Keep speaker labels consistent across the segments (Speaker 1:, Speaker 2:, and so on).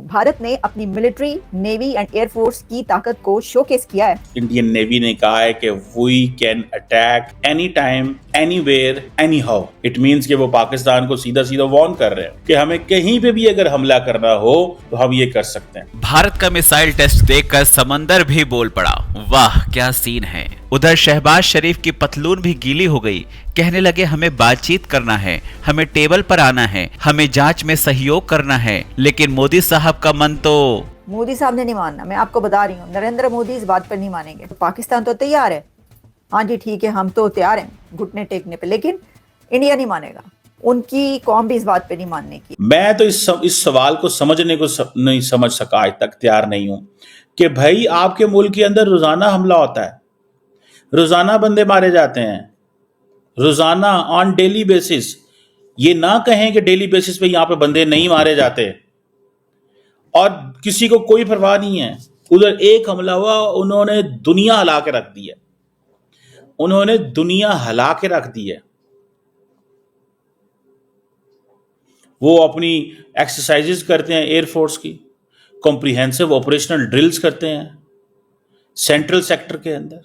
Speaker 1: भारत ने अपनी military, navy and air force की ताकत को शोकेस किया है।
Speaker 2: इंडियन नेवी ने कहा है कि we can attack any time, anywhere, anyhow. It means कि वो पाकिस्तान को सीधा सीधा वार्न कर रहे हैं कि हमें कहीं पे भी अगर हमला करना हो तो हम ये कर सकते हैं।
Speaker 3: भारत का मिसाइल टेस्ट देखकर समंदर भी बोल पड़ा, वाह क्या सीन है। उधर शहबाज शरीफ की पतलून भी गीली हो गई, कहने लगे हमें बातचीत करना है, हमें टेबल पर आना है, हमें जांच में सहयोग करना है। लेकिन मोदी साहब का मन तो
Speaker 1: मोदी साहब ने नहीं मानना, मैं आपको बता रही हूँ, नरेंद्र मोदी इस बात पर नहीं मानेंगे। पाकिस्तान तो तैयार है, हाँ जी ठीक है, हम तो तैयार हैं घुटने टेकने पे, लेकिन इंडिया नहीं मानेगा, उनकी कौम भी इस बात पे नहीं मानने की।
Speaker 2: मैं तो इस सवाल को समझने को नहीं समझ सका, आज तक तैयार नहीं हूं कि भाई आपके मुल्क के अंदर रोजाना हमला होता है, रोजाना बंदे मारे जाते हैं, रोजाना ऑन डेली बेसिस। ये ना कहें कि डेली बेसिस पे यहां पे बंदे नहीं मारे जाते और किसी को कोई परवाह नहीं है। उधर एक हमला हुआ, उन्होंने दुनिया हिला के रख दी है, उन्होंने दुनिया हिला के रख दी है। वो अपनी एक्सरसाइजेस करते हैं, एयरफोर्स की कॉम्प्रिहेंसिव ऑपरेशनल ड्रिल्स करते हैं सेंट्रल सेक्टर के अंदर।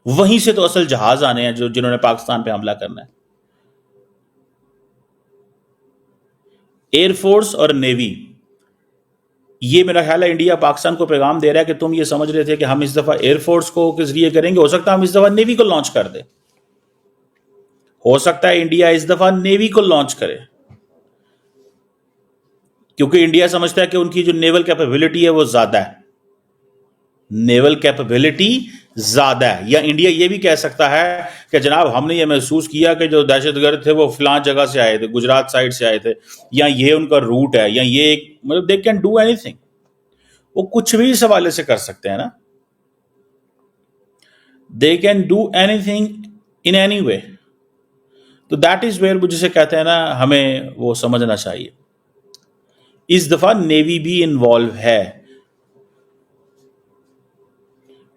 Speaker 2: वहीं से तो असल जहाज आने हैं जो जिन्होंने पाकिस्तान पे हमला करना है। एयरफोर्स और नेवी, ये मेरा ख्याल है इंडिया पाकिस्तान को पैगाम दे रहा है कि तुम ये समझ रहे थे कि हम इस दफा एयरफोर्स को किस लिए करेंगे, हो सकता है हम इस दफा नेवी को लॉन्च कर दे, हो सकता है इंडिया इस दफा नेवी को लॉन्च करे, क्योंकि इंडिया समझता है कि उनकी जो नेवल कैपेबिलिटी है वो ज्यादा है, नेवल कैपेबिलिटी ज्यादा है। या इंडिया ये भी कह सकता है कि जनाब हमने ये महसूस किया कि जो दहशतगर्द थे वो फलां जगह से आए थे, गुजरात साइड से आए थे, या ये उनका रूट है, या ये मतलब दे कैन डू एनीथिंग, वो कुछ भी इस हवाले से कर सकते हैं ना, they can do anything in any way. तो दैट इज वेयर जिसे कहते हैं ना, हमें वो समझना चाहिए। इस दफा नेवी भी इन्वॉल्व है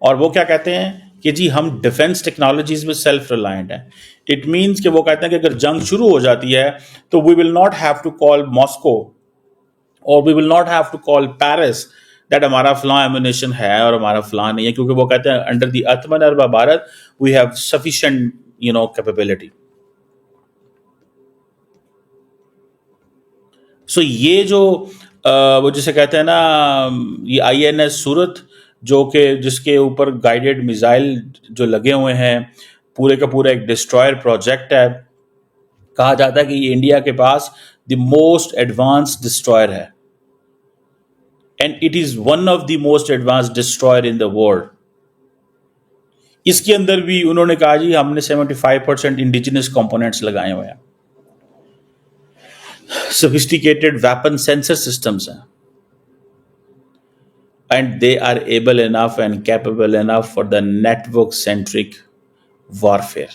Speaker 2: और वो क्या कहते हैं कि जी हम डिफेंस टेक्नोलॉजीज में सेल्फ रिलायंट हैं। इट मींस कि वो कहते हैं कि अगर जंग शुरू हो जाती है तो we will not have to call Moscow और we will not have to call Paris that हमारा फलां एमुनेशन है और हमारा फलां नहीं है, क्योंकि वो कहते हैं under the Atmanirbhar Bharat we have sufficient capability. So ये जो वो जिसे कहते हैं ना, ये INS सूरत जो कि जिसके ऊपर गाइडेड मिसाइल जो लगे हुए हैं, पूरे का पूरा एक डिस्ट्रॉयर प्रोजेक्ट है। कहा जाता है कि ये इंडिया के पास द मोस्ट एडवांस डिस्ट्रॉयर है and it is one of the most advance destroyer in the world. इसके अंदर भी उन्होंने कहा जी हमने 75% इंडिजिनस कंपोनेंट्स लगाए हुए हैं, sophisticated weapon sensor systems हैं, and they are able enough and capable enough for the network centric warfare.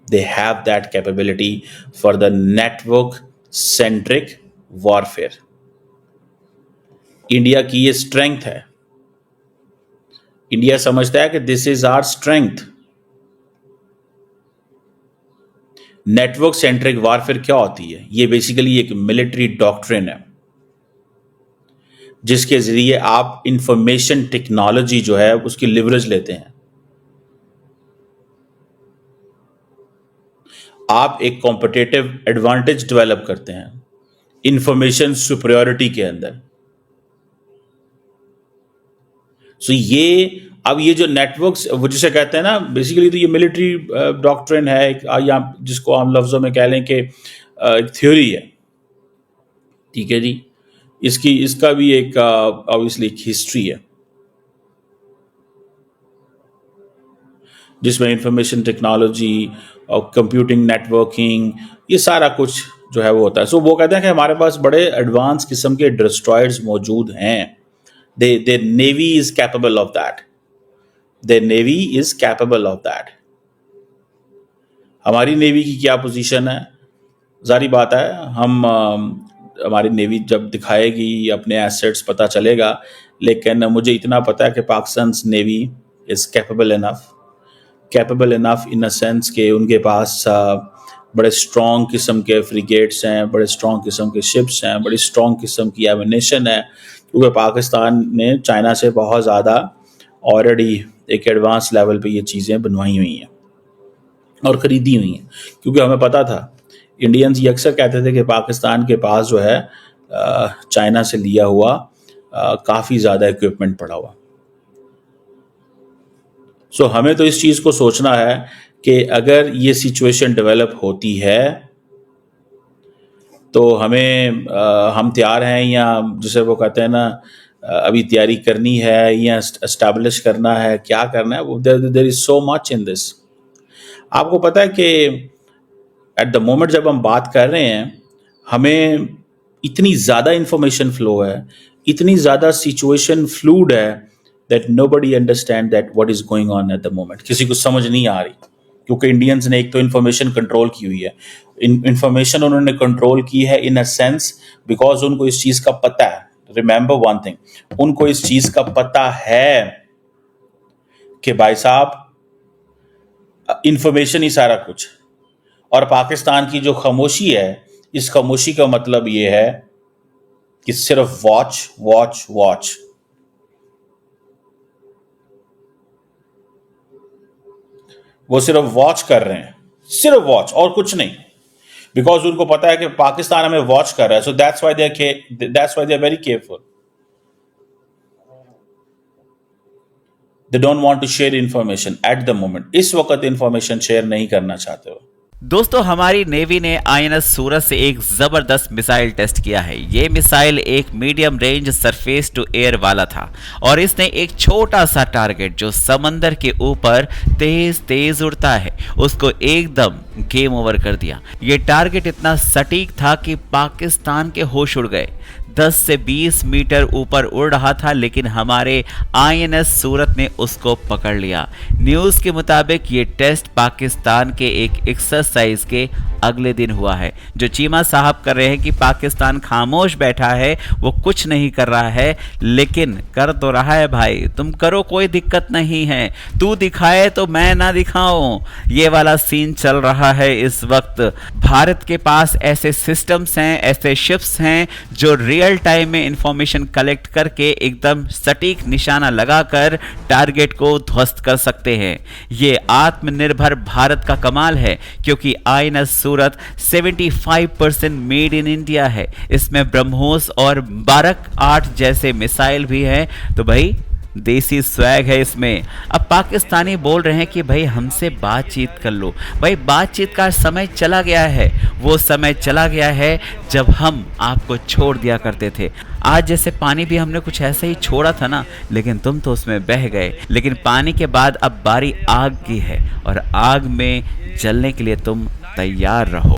Speaker 2: They have that capability for the network centric warfare. India की ये स्ट्रेंथ है, इंडिया समझता है कि this is our strength. Network centric warfare क्या होती है? ये बेसिकली एक मिलिट्री डॉक्ट्रिन है जिसके जरिए आप इंफॉर्मेशन टेक्नोलॉजी जो है उसकी लिवरेज लेते हैं, आप एक कॉम्पिटिटिव एडवांटेज डेवलप करते हैं इंफॉर्मेशन सुपरियोरिटी के अंदर। सो ये अब ये जो नेटवर्क्स वो जिसे कहते हैं ना, बेसिकली तो ये मिलिट्री डॉक्ट्रिन है एक, या जिसको हम लफ्जों में कह लें कि एक थ्योरी है, ठीक है जी। इसका भी एक ऑब्वियसली एक हिस्ट्री है जिसमें इंफॉर्मेशन टेक्नोलॉजी और कंप्यूटिंग नेटवर्किंग ये सारा कुछ जो है वो होता है। सो वो कहते हैं कि हमारे पास बड़े एडवांस किस्म के डिस्ट्रॉयर्स मौजूद हैं। The navy is capable of that, the navy is capable of that. हमारी नेवी की क्या पोजीशन है? जारी बात है, हम हमारी नेवी जब दिखाएगी अपने एसेट्स पता चलेगा, लेकिन मुझे इतना पता है कि Pakistan navy is capable enough in a sense कि उनके पास बड़े स्ट्रॉन्ग किस्म के फ्रिगेट्स हैं, बड़े स्ट्रॉन्ग किस्म के शिप्स हैं, बड़ी स्ट्रॉन्ग किस्म की एमिनेशन है, क्योंकि पाकिस्तान ने चाइना से बहुत ज़्यादा ऑलरेडी एक एडवांस लेवल पे ये चीज़ें बनवाई हुई हैं और ख़रीदी हुई हैं, क्योंकि हमें पता था, इंडियंस ये अक्सर कहते थे कि पाकिस्तान के पास जो है चाइना से लिया हुआ काफ़ी ज़्यादा इक्विपमेंट पड़ा हुआ। सो हमें तो इस चीज़ को सोचना है कि अगर ये सिचुएशन डेवलप होती है तो हम तैयार हैं, या जैसे वो कहते हैं ना, अभी तैयारी करनी है या एस्टैब्लिश करना है, क्या करना है। There is so much in this. आपको पता है कि एट द मोमेंट जब हम बात कर रहे हैं, हमें इतनी ज़्यादा इंफॉर्मेशन फ्लो है, इतनी ज़्यादा सिचुएशन फ्लूड है, that nobody understand that what is going on eight the moment. किसी को समझ नहीं आ रही, क्योंकि इंडियंस ने एक तो इंफॉर्मेशन कंट्रोल की हुई है। इंफॉर्मेशन उन्होंने कंट्रोल की है इन अ सेंस बिकॉज उनको इस चीज़ का पता है। रिमेंबर वन थिंग, उनको इस चीज़ का पता है कि भाई साहब इंफॉर्मेशन ही सारा कुछ। और पाकिस्तान की जो खामोशी है, इस खामोशी का मतलब ये है कि सिर्फ वॉच वॉच वॉच। वो सिर्फ वॉच कर रहे हैं, सिर्फ वॉच और कुछ नहीं, बिकॉज उनको पता है कि पाकिस्तान हमें वॉच कर रहा है। So that's why they are very careful. They don't want to share information at the moment. इस वक्त इंफॉर्मेशन शेयर नहीं करना चाहते हो।
Speaker 3: दोस्तों, हमारी नेवी ने आईएनएस सूरत से एक जबरदस्त मिसाइल टेस्ट किया है। ये मिसाइल एक medium range surface to air वाला था और इसने एक छोटा सा टारगेट जो समंदर के ऊपर तेज तेज उड़ता है उसको एकदम गेम ओवर कर दिया। ये टारगेट इतना सटीक था कि पाकिस्तान के होश उड़ गए। 10 से 20 मीटर ऊपर उड़ रहा था, लेकिन हमारे आईएनएस सूरत ने उसको पकड़ लिया। न्यूज़ के मुताबिक ये टेस्ट पाकिस्तान के एक एक्सरसाइज के अगले दिन हुआ है। जो चीमा साहब कर रहे हैं कि पाकिस्तान खामोश बैठा है, वो कुछ नहीं कर रहा है, लेकिन कर तो रहा है भाई। तुम करो, कोई दिक्कत नहीं है, तू दिखाए तो मैं ना दिखाऊं, ये वाला सीन चल रहा है इस वक्त। भारत के पास ऐसे सिस्टम्स हैं, ऐसे शिप्स हैं जो रियल टाइम में इंफॉर्मेशन कलेक्ट करके एकदम सटीक निशाना लगाकर टारगेट को ध्वस्त कर सकते हैं। ये आत्मनिर्भर भारत का कमाल है, क्योंकि INS Surat 75% made in India है। इसमें ब्रह्मोस और बारक 8 जैसे मिसाइल भी हैं, तो भाई देसी स्वैग है इसमें। अब पाकिस्तानी बोल रहे हैं कि भाई हमसे बातचीत कर लो। भाई बातचीत का समय चला गया है, वो समय चला गया है जब हम आपको छोड़ दिया करते थे। आज जैसे पानी भी हमने कुछ ऐसे ही छोड़ा था ना, लेकिन तुम तो उसमें बह गए। लेकिन पानी के बाद अब बारी आग की है और आग में जलने के लिए तुम तैयार रहो।